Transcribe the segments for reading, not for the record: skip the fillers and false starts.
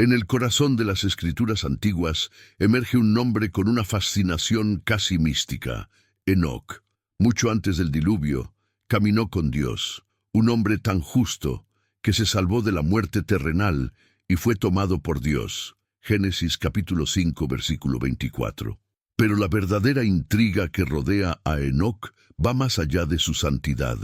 En el corazón de las escrituras antiguas emerge un nombre con una fascinación casi mística: Enoc. Mucho antes del diluvio, caminó con Dios, un hombre tan justo que se salvó de la muerte terrenal y fue tomado por Dios. Génesis capítulo 5, versículo 24. Pero la verdadera intriga que rodea a Enoc va más allá de su santidad.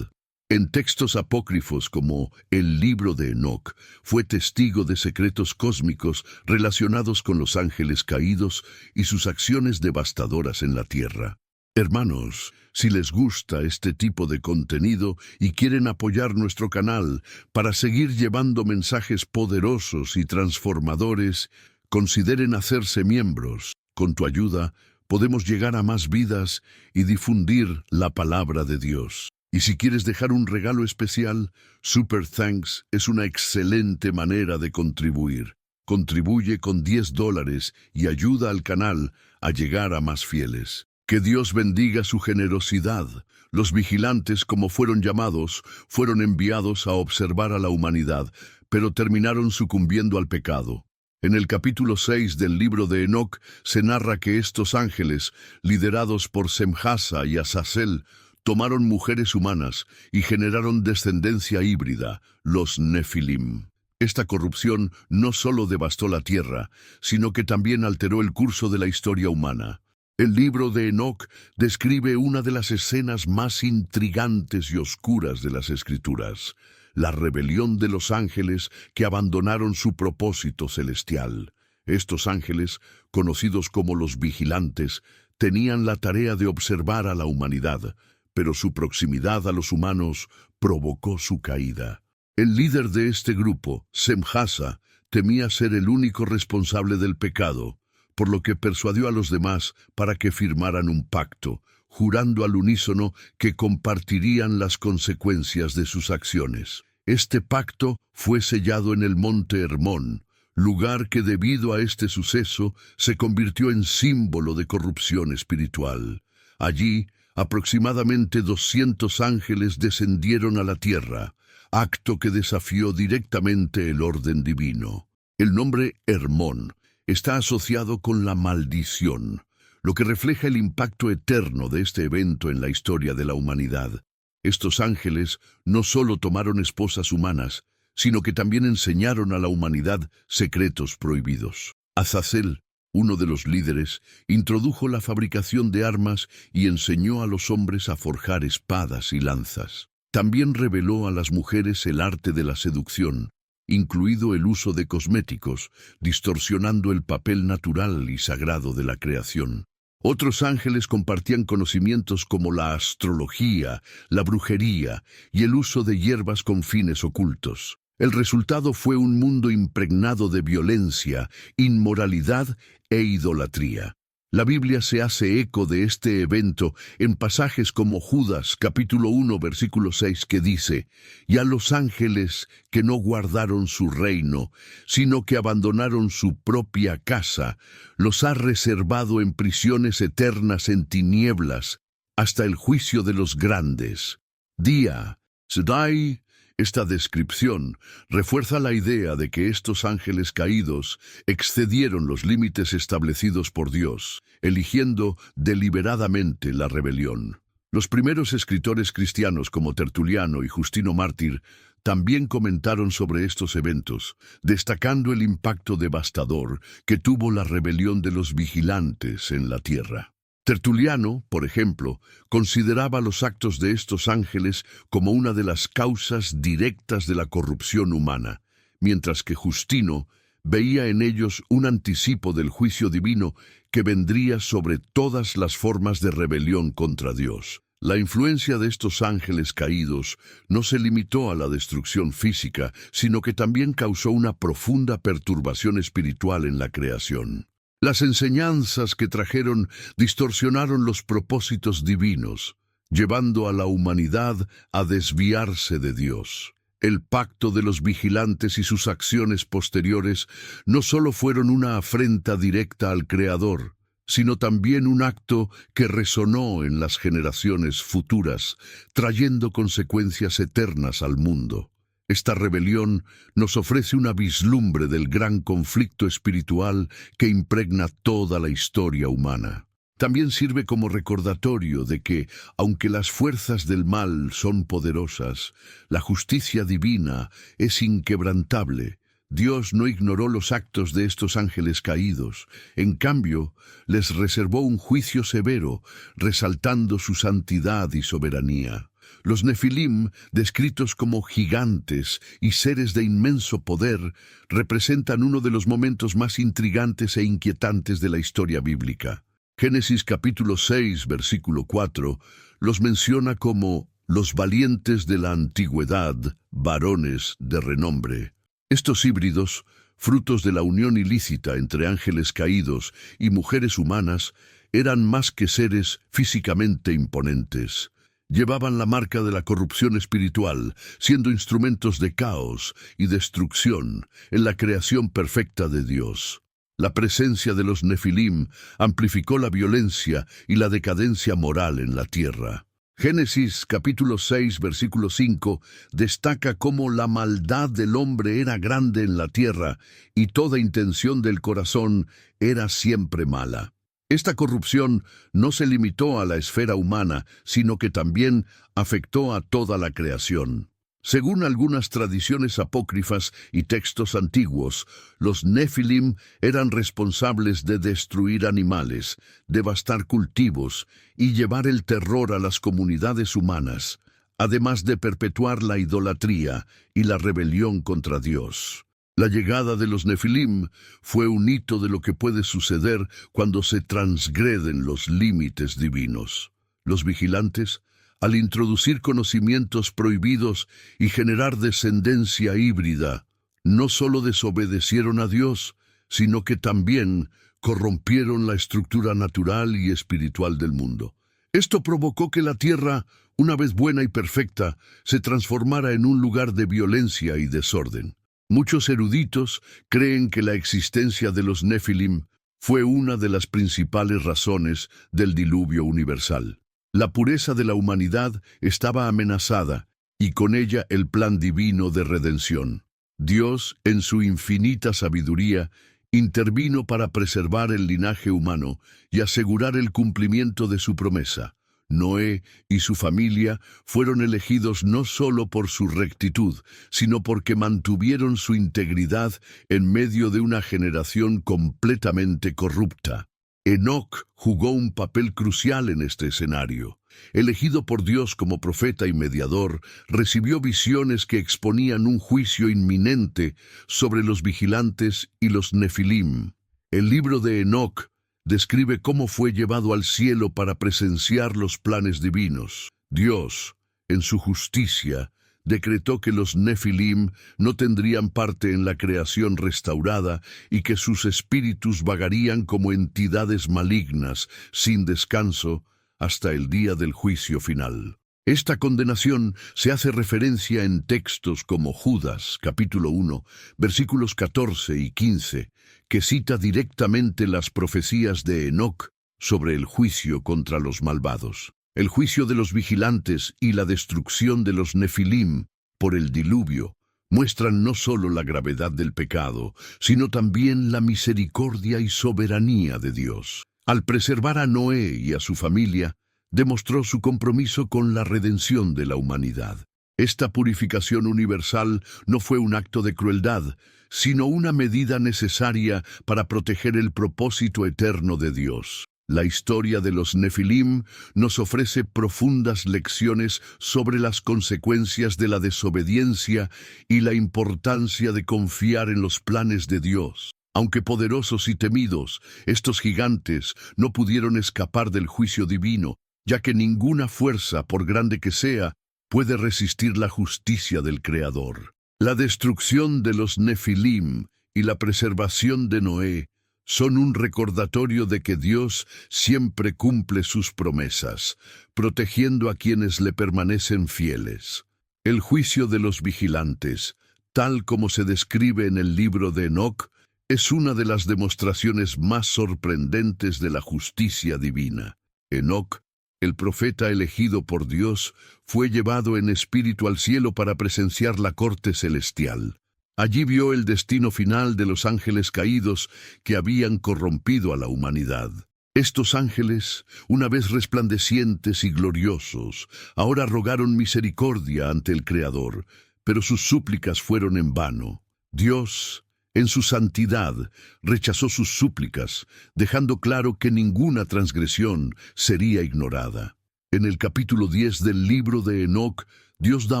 En textos apócrifos como el Libro de Enoc, fue testigo de secretos cósmicos relacionados con los ángeles caídos y sus acciones devastadoras en la tierra. Hermanos, si les gusta este tipo de contenido y quieren apoyar nuestro canal para seguir llevando mensajes poderosos y transformadores, consideren hacerse miembros. Con tu ayuda, podemos llegar a más vidas y difundir la palabra de Dios. Y si quieres dejar un regalo especial, Super Thanks es una excelente manera de contribuir. Contribuye con $10 y ayuda al canal a llegar a más fieles. Que Dios bendiga su generosidad. Los vigilantes, como fueron llamados, fueron enviados a observar a la humanidad, pero terminaron sucumbiendo al pecado. En el capítulo 6 del libro de Enoc se narra que estos ángeles, liderados por Semjasa y Azazel, tomaron mujeres humanas y generaron descendencia híbrida, los Nefilim. Esta corrupción no solo devastó la tierra, sino que también alteró el curso de la historia humana. El libro de Enoc describe una de las escenas más intrigantes y oscuras de las Escrituras: la rebelión de los ángeles que abandonaron su propósito celestial. Estos ángeles, conocidos como los vigilantes, tenían la tarea de observar a la humanidad, pero su proximidad a los humanos provocó su caída. El líder de este grupo, Semjasa, temía ser el único responsable del pecado, por lo que persuadió a los demás para que firmaran un pacto, jurando al unísono que compartirían las consecuencias de sus acciones. Este pacto fue sellado en el monte Hermón, lugar que debido a este suceso se convirtió en símbolo de corrupción espiritual. Allí, aproximadamente 200 ángeles descendieron a la tierra, acto que desafió directamente el orden divino. El nombre Hermón está asociado con la maldición, lo que refleja el impacto eterno de este evento en la historia de la humanidad. Estos ángeles no solo tomaron esposas humanas, sino que también enseñaron a la humanidad secretos prohibidos. Azazel, uno de los líderes, introdujo la fabricación de armas y enseñó a los hombres a forjar espadas y lanzas. También reveló a las mujeres el arte de la seducción, incluido el uso de cosméticos, distorsionando el papel natural y sagrado de la creación. Otros ángeles compartían conocimientos como la astrología, la brujería y el uso de hierbas con fines ocultos. El resultado fue un mundo impregnado de violencia, inmoralidad e idolatría. La Biblia se hace eco de este evento en pasajes como Judas, capítulo 1, versículo 6, que dice: «Y a los ángeles que no guardaron su reino, sino que abandonaron su propia casa, los ha reservado en prisiones eternas en tinieblas, hasta el juicio de los grandes». Día, Sedai. Esta descripción refuerza la idea de que estos ángeles caídos excedieron los límites establecidos por Dios, eligiendo deliberadamente la rebelión. Los primeros escritores cristianos como Tertuliano y Justino Mártir también comentaron sobre estos eventos, destacando el impacto devastador que tuvo la rebelión de los vigilantes en la tierra. Tertuliano, por ejemplo, consideraba los actos de estos ángeles como una de las causas directas de la corrupción humana, mientras que Justino veía en ellos un anticipo del juicio divino que vendría sobre todas las formas de rebelión contra Dios. La influencia de estos ángeles caídos no se limitó a la destrucción física, sino que también causó una profunda perturbación espiritual en la creación. Las enseñanzas que trajeron distorsionaron los propósitos divinos, llevando a la humanidad a desviarse de Dios. El pacto de los vigilantes y sus acciones posteriores no solo fueron una afrenta directa al Creador, sino también un acto que resonó en las generaciones futuras, trayendo consecuencias eternas al mundo. Esta rebelión nos ofrece una vislumbre del gran conflicto espiritual que impregna toda la historia humana. También sirve como recordatorio de que, aunque las fuerzas del mal son poderosas, la justicia divina es inquebrantable. Dios no ignoró los actos de estos ángeles caídos. En cambio, les reservó un juicio severo, resaltando su santidad y soberanía. Los Nefilim, descritos como gigantes y seres de inmenso poder, representan uno de los momentos más intrigantes e inquietantes de la historia bíblica. Génesis capítulo 6, versículo 4, los menciona como los valientes de la antigüedad, varones de renombre. Estos híbridos, frutos de la unión ilícita entre ángeles caídos y mujeres humanas, eran más que seres físicamente imponentes. Llevaban la marca de la corrupción espiritual, siendo instrumentos de caos y destrucción en la creación perfecta de Dios. La presencia de los Nefilim amplificó la violencia y la decadencia moral en la tierra. Génesis capítulo 6, versículo 5, destaca cómo la maldad del hombre era grande en la tierra y toda intención del corazón era siempre mala. Esta corrupción no se limitó a la esfera humana, sino que también afectó a toda la creación. Según algunas tradiciones apócrifas y textos antiguos, los Nefilim eran responsables de destruir animales, devastar cultivos y llevar el terror a las comunidades humanas, además de perpetuar la idolatría y la rebelión contra Dios. La llegada de los Nefilim fue un hito de lo que puede suceder cuando se transgreden los límites divinos. Los vigilantes, al introducir conocimientos prohibidos y generar descendencia híbrida, no solo desobedecieron a Dios, sino que también corrompieron la estructura natural y espiritual del mundo. Esto provocó que la tierra, una vez buena y perfecta, se transformara en un lugar de violencia y desorden. Muchos eruditos creen que la existencia de los Nefilim fue una de las principales razones del diluvio universal. La pureza de la humanidad estaba amenazada y con ella el plan divino de redención. Dios, en su infinita sabiduría, intervino para preservar el linaje humano y asegurar el cumplimiento de su promesa. Noé y su familia fueron elegidos no solo por su rectitud, sino porque mantuvieron su integridad en medio de una generación completamente corrupta. Enoc jugó un papel crucial en este escenario. Elegido por Dios como profeta y mediador, recibió visiones que exponían un juicio inminente sobre los vigilantes y los Nefilim. El libro de Enoc describe cómo fue llevado al cielo para presenciar los planes divinos. Dios, en su justicia, decretó que los Nefilim no tendrían parte en la creación restaurada y que sus espíritus vagarían como entidades malignas, sin descanso, hasta el día del juicio final. Esta condenación se hace referencia en textos como Judas, capítulo 1, versículos 14 y 15, que cita directamente las profecías de Enoc sobre el juicio contra los malvados. El juicio de los vigilantes y la destrucción de los Nefilim por el diluvio muestran no solo la gravedad del pecado, sino también la misericordia y soberanía de Dios. Al preservar a Noé y a su familia, demostró su compromiso con la redención de la humanidad. Esta purificación universal no fue un acto de crueldad, sino una medida necesaria para proteger el propósito eterno de Dios. La historia de los Nefilim nos ofrece profundas lecciones sobre las consecuencias de la desobediencia y la importancia de confiar en los planes de Dios. Aunque poderosos y temidos, estos gigantes no pudieron escapar del juicio divino, ya que ninguna fuerza, por grande que sea, puede resistir la justicia del Creador. La destrucción de los Nefilim y la preservación de Noé son un recordatorio de que Dios siempre cumple sus promesas, protegiendo a quienes le permanecen fieles. El juicio de los vigilantes, tal como se describe en el libro de Enoc, es una de las demostraciones más sorprendentes de la justicia divina. Enoc El profeta elegido por Dios fue llevado en espíritu al cielo para presenciar la corte celestial. Allí vio el destino final de los ángeles caídos que habían corrompido a la humanidad. Estos ángeles, una vez resplandecientes y gloriosos, ahora rogaron misericordia ante el Creador, pero sus súplicas fueron en vano. Dios, en su santidad, rechazó sus súplicas, dejando claro que ninguna transgresión sería ignorada. En el capítulo 10 del libro de Enoc, Dios da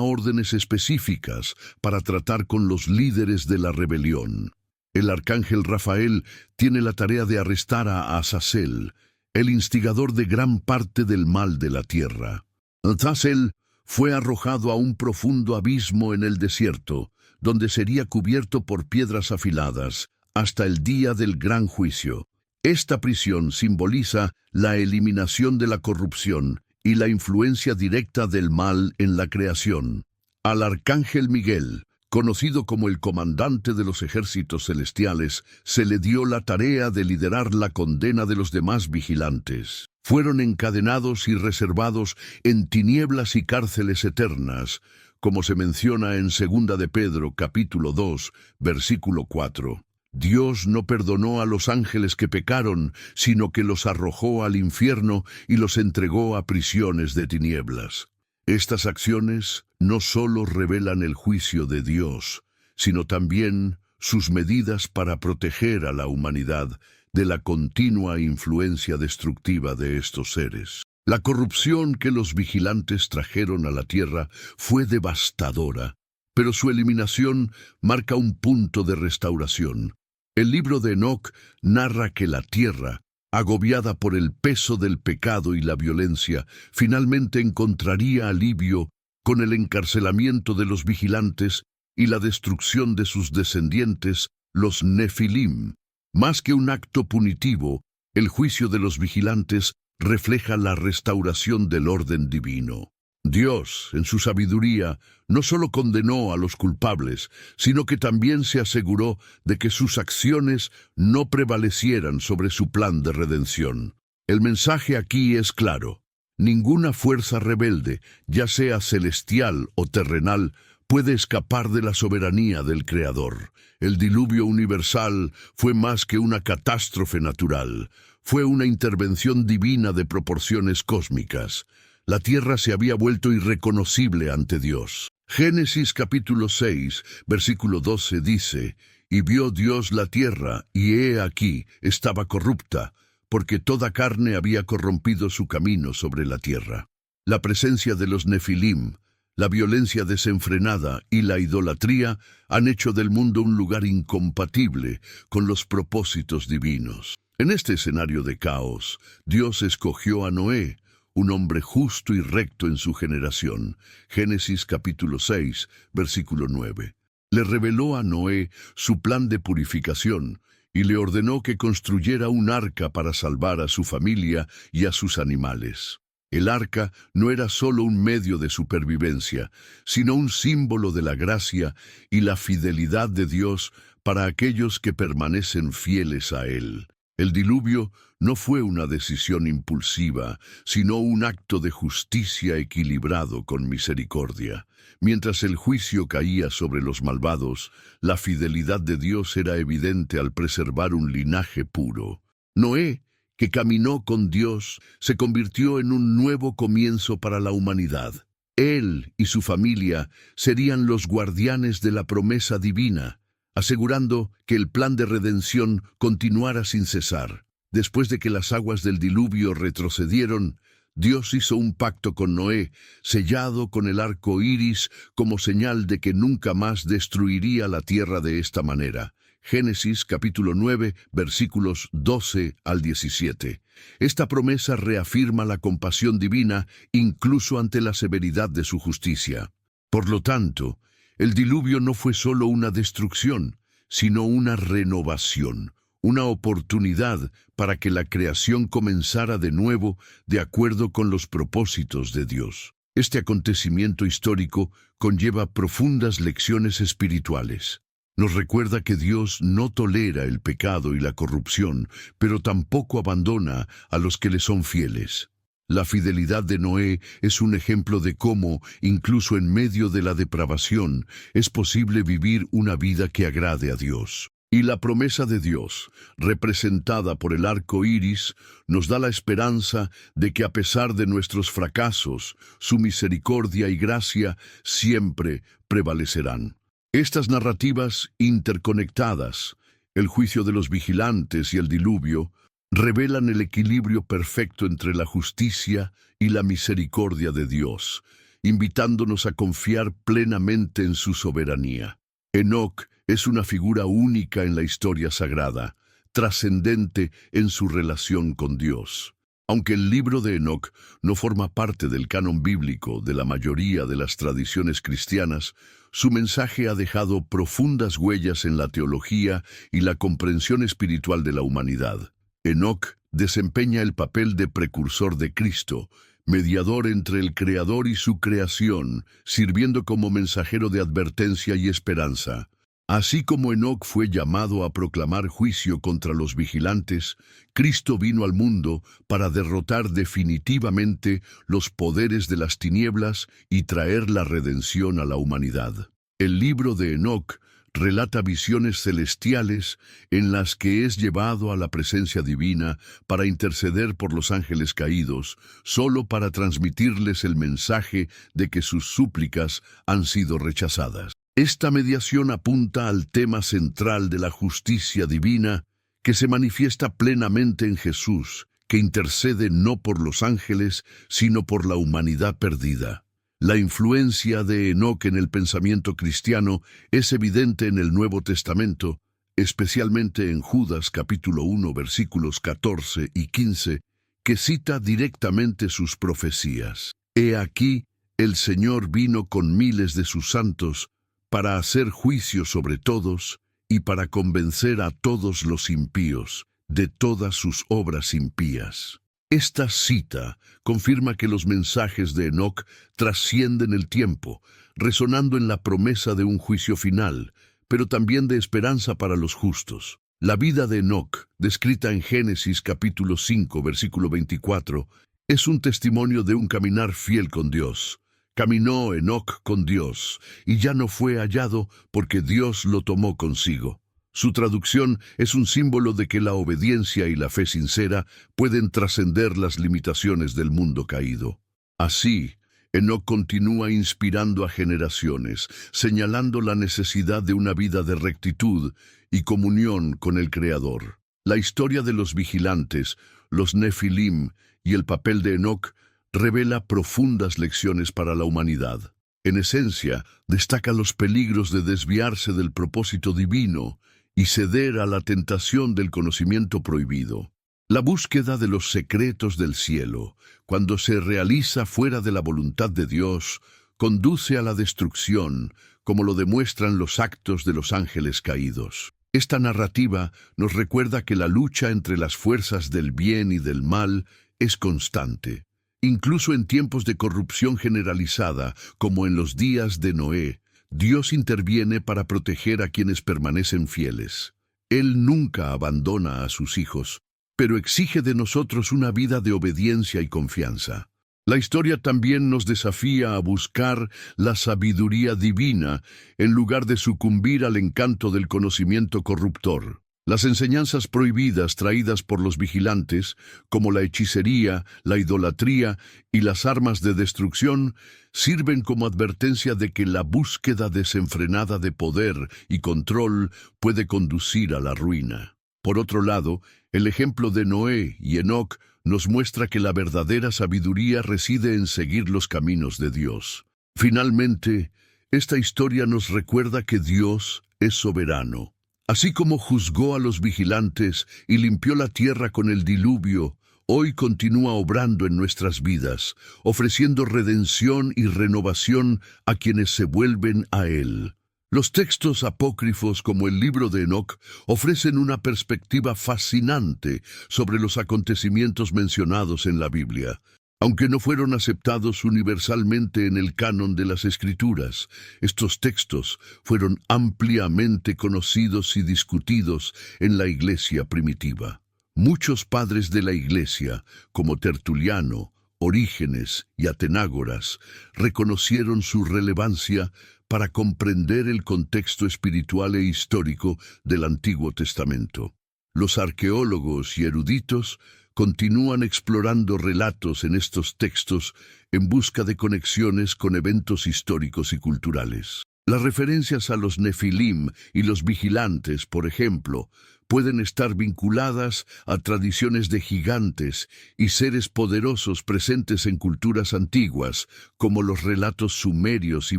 órdenes específicas para tratar con los líderes de la rebelión. El arcángel Rafael tiene la tarea de arrestar a Azazel, el instigador de gran parte del mal de la tierra. Azazel fue arrojado a un profundo abismo en el desierto, donde sería cubierto por piedras afiladas, hasta el día del gran juicio. Esta prisión simboliza la eliminación de la corrupción y la influencia directa del mal en la creación. Al arcángel Miguel, conocido como el comandante de los ejércitos celestiales, se le dio la tarea de liderar la condena de los demás vigilantes. Fueron encadenados y reservados en tinieblas y cárceles eternas, como se menciona en 2 de Pedro, capítulo 2, versículo 4. Dios no perdonó a los ángeles que pecaron, sino que los arrojó al infierno y los entregó a prisiones de tinieblas. Estas acciones no solo revelan el juicio de Dios, sino también sus medidas para proteger a la humanidad de la continua influencia destructiva de estos seres. La corrupción que los vigilantes trajeron a la tierra fue devastadora, pero su eliminación marca un punto de restauración. El libro de Enoc narra que la tierra, agobiada por el peso del pecado y la violencia, finalmente encontraría alivio con el encarcelamiento de los vigilantes y la destrucción de sus descendientes, los Nefilim. Más que un acto punitivo, el juicio de los vigilantes refleja la restauración del orden divino. Dios, en su sabiduría, no solo condenó a los culpables, sino que también se aseguró de que sus acciones no prevalecieran sobre su plan de redención. El mensaje aquí es claro. Ninguna fuerza rebelde, ya sea celestial o terrenal, puede escapar de la soberanía del Creador. El diluvio universal fue más que una catástrofe natural. Fue una intervención divina de proporciones cósmicas. La tierra se había vuelto irreconocible ante Dios. Génesis capítulo 6, versículo 12 dice: «Y vio Dios la tierra, y he aquí, estaba corrupta, porque toda carne había corrompido su camino sobre la tierra». La presencia de los Nefilim, la violencia desenfrenada y la idolatría han hecho del mundo un lugar incompatible con los propósitos divinos. En este escenario de caos, Dios escogió a Noé, un hombre justo y recto en su generación. Génesis capítulo 6, versículo 9. Le reveló a Noé su plan de purificación y le ordenó que construyera un arca para salvar a su familia y a sus animales. El arca no era solo un medio de supervivencia, sino un símbolo de la gracia y la fidelidad de Dios para aquellos que permanecen fieles a Él. El diluvio no fue una decisión impulsiva, sino un acto de justicia equilibrado con misericordia. Mientras el juicio caía sobre los malvados, la fidelidad de Dios era evidente al preservar un linaje puro. Noé, que caminó con Dios, se convirtió en un nuevo comienzo para la humanidad. Él y su familia serían los guardianes de la promesa divina, asegurando que el plan de redención continuara sin cesar. Después de que las aguas del diluvio retrocedieron, Dios hizo un pacto con Noé, sellado con el arco iris como señal de que nunca más destruiría la tierra de esta manera. Génesis capítulo 9, versículos 12 al 17. Esta promesa reafirma la compasión divina incluso ante la severidad de su justicia. Por lo tanto, el diluvio no fue solo una destrucción, sino una renovación, una oportunidad para que la creación comenzara de nuevo de acuerdo con los propósitos de Dios. Este acontecimiento histórico conlleva profundas lecciones espirituales. Nos recuerda que Dios no tolera el pecado y la corrupción, pero tampoco abandona a los que le son fieles. La fidelidad de Noé es un ejemplo de cómo, incluso en medio de la depravación, es posible vivir una vida que agrade a Dios. Y la promesa de Dios, representada por el arco iris, nos da la esperanza de que a pesar de nuestros fracasos, su misericordia y gracia siempre prevalecerán. Estas narrativas interconectadas, el juicio de los vigilantes y el diluvio, revelan el equilibrio perfecto entre la justicia y la misericordia de Dios, invitándonos a confiar plenamente en su soberanía. Enoc es una figura única en la historia sagrada, trascendente en su relación con Dios. Aunque el libro de Enoc no forma parte del canon bíblico de la mayoría de las tradiciones cristianas, su mensaje ha dejado profundas huellas en la teología y la comprensión espiritual de la humanidad. Enoc desempeña el papel de precursor de Cristo, mediador entre el Creador y su creación, sirviendo como mensajero de advertencia y esperanza. Así como Enoc fue llamado a proclamar juicio contra los vigilantes, Cristo vino al mundo para derrotar definitivamente los poderes de las tinieblas y traer la redención a la humanidad. El libro de Enoc relata visiones celestiales en las que es llevado a la presencia divina para interceder por los ángeles caídos, solo para transmitirles el mensaje de que sus súplicas han sido rechazadas. Esta mediación apunta al tema central de la justicia divina que se manifiesta plenamente en Jesús, que intercede no por los ángeles, sino por la humanidad perdida. La influencia de Enoc en el pensamiento cristiano es evidente en el Nuevo Testamento, especialmente en Judas capítulo 1 versículos 14 y 15, que cita directamente sus profecías. He aquí, el Señor vino con miles de sus santos para hacer juicio sobre todos y para convencer a todos los impíos de todas sus obras impías. Esta cita confirma que los mensajes de Enoc trascienden el tiempo, resonando en la promesa de un juicio final, pero también de esperanza para los justos. La vida de Enoc, descrita en Génesis capítulo 5, versículo 24, es un testimonio de un caminar fiel con Dios. Caminó Enoc con Dios, y ya no fue hallado porque Dios lo tomó consigo. Su traducción es un símbolo de que la obediencia y la fe sincera pueden trascender las limitaciones del mundo caído. Así, Enoc continúa inspirando a generaciones, señalando la necesidad de una vida de rectitud y comunión con el Creador. La historia de los vigilantes, los Nefilim y el papel de Enoc revela profundas lecciones para la humanidad. En esencia, destaca los peligros de desviarse del propósito divino y ceder a la tentación del conocimiento prohibido. La búsqueda de los secretos del cielo, cuando se realiza fuera de la voluntad de Dios, conduce a la destrucción, como lo demuestran los actos de los ángeles caídos. Esta narrativa nos recuerda que la lucha entre las fuerzas del bien y del mal es constante. Incluso en tiempos de corrupción generalizada, como en los días de Noé, Dios interviene para proteger a quienes permanecen fieles. Él nunca abandona a sus hijos, pero exige de nosotros una vida de obediencia y confianza. La historia también nos desafía a buscar la sabiduría divina en lugar de sucumbir al encanto del conocimiento corruptor. Las enseñanzas prohibidas traídas por los vigilantes, como la hechicería, la idolatría y las armas de destrucción, sirven como advertencia de que la búsqueda desenfrenada de poder y control puede conducir a la ruina. Por otro lado, el ejemplo de Noé y Enoc nos muestra que la verdadera sabiduría reside en seguir los caminos de Dios. Finalmente, esta historia nos recuerda que Dios es soberano. Así como juzgó a los vigilantes y limpió la tierra con el diluvio, hoy continúa obrando en nuestras vidas, ofreciendo redención y renovación a quienes se vuelven a Él. Los textos apócrifos como el libro de Enoc ofrecen una perspectiva fascinante sobre los acontecimientos mencionados en la Biblia. Aunque no fueron aceptados universalmente en el canon de las Escrituras, estos textos fueron ampliamente conocidos y discutidos en la Iglesia primitiva. Muchos padres de la Iglesia, como Tertuliano, Orígenes y Atenágoras reconocieron su relevancia para comprender el contexto espiritual e histórico del Antiguo Testamento. Los arqueólogos y eruditos continúan explorando relatos en estos textos en busca de conexiones con eventos históricos y culturales. Las referencias a los Nefilim y los vigilantes, por ejemplo, pueden estar vinculadas a tradiciones de gigantes y seres poderosos presentes en culturas antiguas, como los relatos sumerios y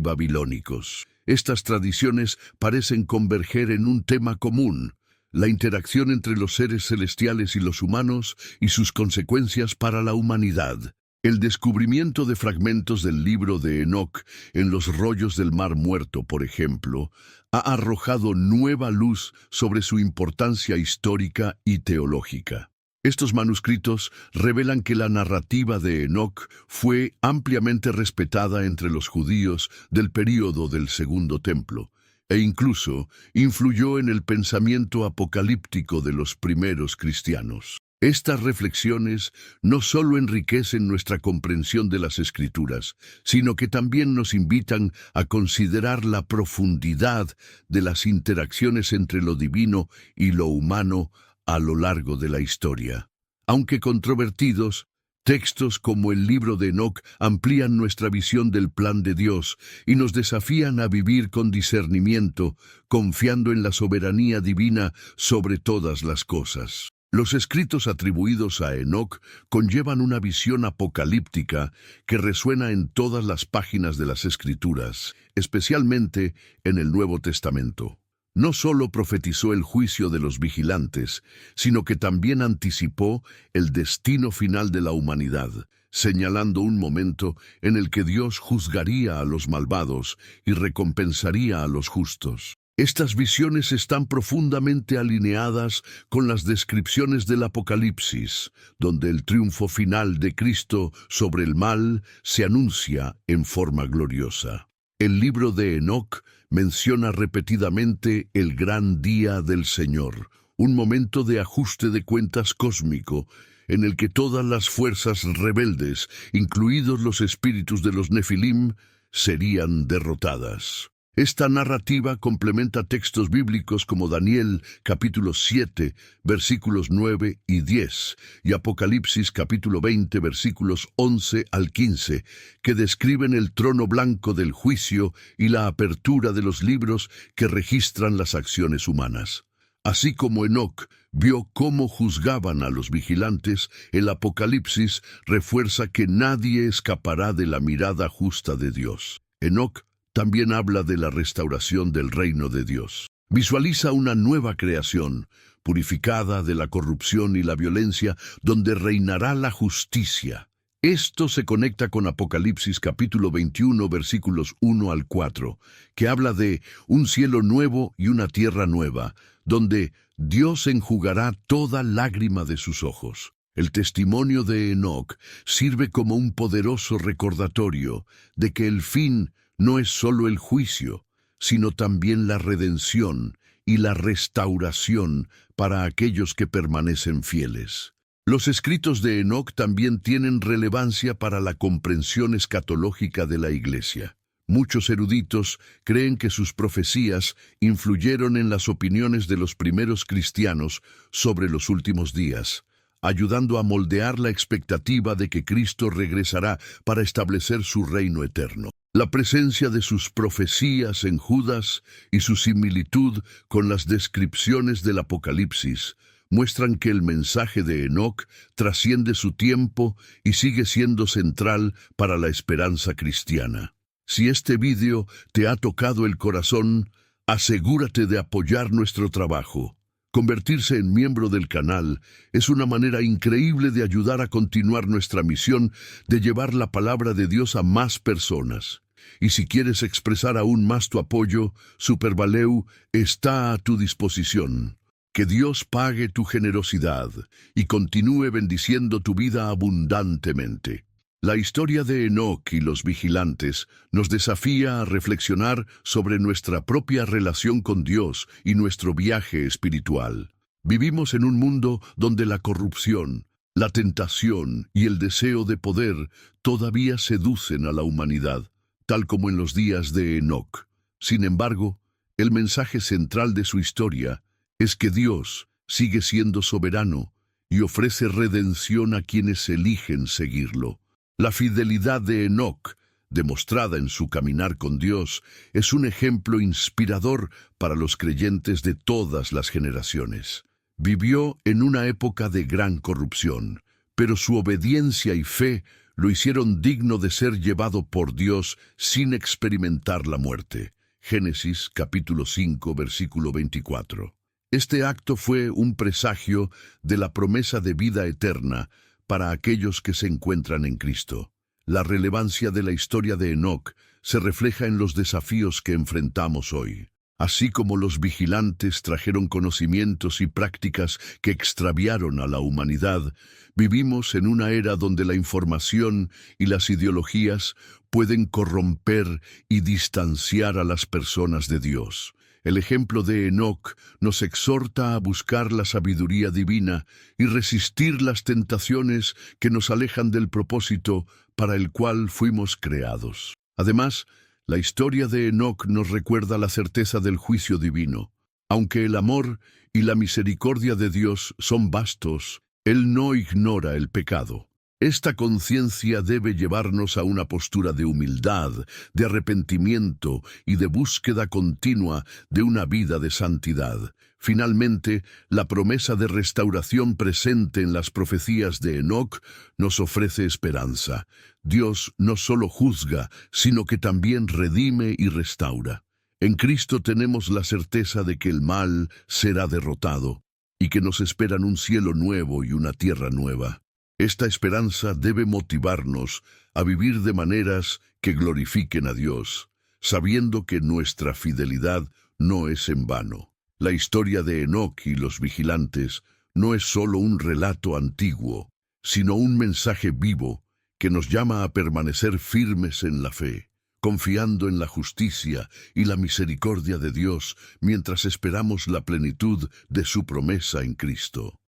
babilónicos. Estas tradiciones parecen converger en un tema común: la interacción entre los seres celestiales y los humanos y sus consecuencias para la humanidad. El descubrimiento de fragmentos del libro de Enoc en los rollos del Mar Muerto, por ejemplo, ha arrojado nueva luz sobre su importancia histórica y teológica. Estos manuscritos revelan que la narrativa de Enoc fue ampliamente respetada entre los judíos del período del Segundo Templo, e incluso influyó en el pensamiento apocalíptico de los primeros cristianos. Estas reflexiones no solo enriquecen nuestra comprensión de las Escrituras, sino que también nos invitan a considerar la profundidad de las interacciones entre lo divino y lo humano a lo largo de la historia. Aunque controvertidos, textos como el libro de Enoc amplían nuestra visión del plan de Dios y nos desafían a vivir con discernimiento, confiando en la soberanía divina sobre todas las cosas. Los escritos atribuidos a Enoc conllevan una visión apocalíptica que resuena en todas las páginas de las Escrituras, especialmente en el Nuevo Testamento. No solo profetizó el juicio de los vigilantes, sino que también anticipó el destino final de la humanidad, señalando un momento en el que Dios juzgaría a los malvados y recompensaría a los justos. Estas visiones están profundamente alineadas con las descripciones del Apocalipsis, donde el triunfo final de Cristo sobre el mal se anuncia en forma gloriosa. El libro de Enoc menciona repetidamente el gran día del Señor, un momento de ajuste de cuentas cósmico, en el que todas las fuerzas rebeldes, incluidos los espíritus de los Nefilim, serían derrotadas. Esta narrativa complementa textos bíblicos como Daniel capítulo 7, versículos 9 y 10, y Apocalipsis capítulo 20, versículos 11 al 15, que describen el trono blanco del juicio y la apertura de los libros que registran las acciones humanas. Así como Enoc vio cómo juzgaban a los vigilantes, el Apocalipsis refuerza que nadie escapará de la mirada justa de Dios. Enoc también habla de la restauración del reino de Dios. Visualiza una nueva creación, purificada de la corrupción y la violencia, donde reinará la justicia. Esto se conecta con Apocalipsis capítulo 21, versículos 1 al 4, que habla de un cielo nuevo y una tierra nueva, donde Dios enjugará toda lágrima de sus ojos. El testimonio de Enoc sirve como un poderoso recordatorio de que el fin no es solo el juicio, sino también la redención y la restauración para aquellos que permanecen fieles. Los escritos de Enoc también tienen relevancia para la comprensión escatológica de la Iglesia. Muchos eruditos creen que sus profecías influyeron en las opiniones de los primeros cristianos sobre los últimos días, ayudando a moldear la expectativa de que Cristo regresará para establecer su reino eterno. La presencia de sus profecías en Judas y su similitud con las descripciones del Apocalipsis muestran que el mensaje de Enoc trasciende su tiempo y sigue siendo central para la esperanza cristiana. Si este vídeo te ha tocado el corazón, asegúrate de apoyar nuestro trabajo. Convertirse en miembro del canal es una manera increíble de ayudar a continuar nuestra misión de llevar la palabra de Dios a más personas. Y si quieres expresar aún más tu apoyo, Supervaleu está a tu disposición. Que Dios pague tu generosidad y continúe bendiciendo tu vida abundantemente. La historia de Enoc y los vigilantes nos desafía a reflexionar sobre nuestra propia relación con Dios y nuestro viaje espiritual. Vivimos en un mundo donde la corrupción, La tentación y el deseo de poder todavía seducen a la humanidad, tal como en los días de Enoc. Sin embargo, el mensaje central de su historia es que Dios sigue siendo soberano y ofrece redención a quienes eligen seguirlo. La fidelidad de Enoc, demostrada en su caminar con Dios, es un ejemplo inspirador para los creyentes de todas las generaciones. Vivió en una época de gran corrupción, pero su obediencia y fe lo hicieron digno de ser llevado por Dios sin experimentar la muerte. Génesis capítulo 5, versículo 24. Este acto fue un presagio de la promesa de vida eterna para aquellos que se encuentran en Cristo. La relevancia de la historia de Enoc se refleja en los desafíos que enfrentamos hoy. Así como los vigilantes trajeron conocimientos y prácticas que extraviaron a la humanidad, vivimos en una era donde la información y las ideologías pueden corromper y distanciar a las personas de Dios. El ejemplo de Enoc nos exhorta a buscar la sabiduría divina y resistir las tentaciones que nos alejan del propósito para el cual fuimos creados. Además, la historia de Enoc nos recuerda la certeza del juicio divino. Aunque el amor y la misericordia de Dios son vastos, Él no ignora el pecado. Esta conciencia debe llevarnos a una postura de humildad, de arrepentimiento y de búsqueda continua de una vida de santidad. Finalmente, la promesa de restauración presente en las profecías de Enoc nos ofrece esperanza. Dios no solo juzga, sino que también redime y restaura. En Cristo tenemos la certeza de que el mal será derrotado y que nos esperan un cielo nuevo y una tierra nueva. Esta esperanza debe motivarnos a vivir de maneras que glorifiquen a Dios, sabiendo que nuestra fidelidad no es en vano. La historia de Enoc y los vigilantes no es solo un relato antiguo, sino un mensaje vivo que nos llama a permanecer firmes en la fe, confiando en la justicia y la misericordia de Dios mientras esperamos la plenitud de su promesa en Cristo.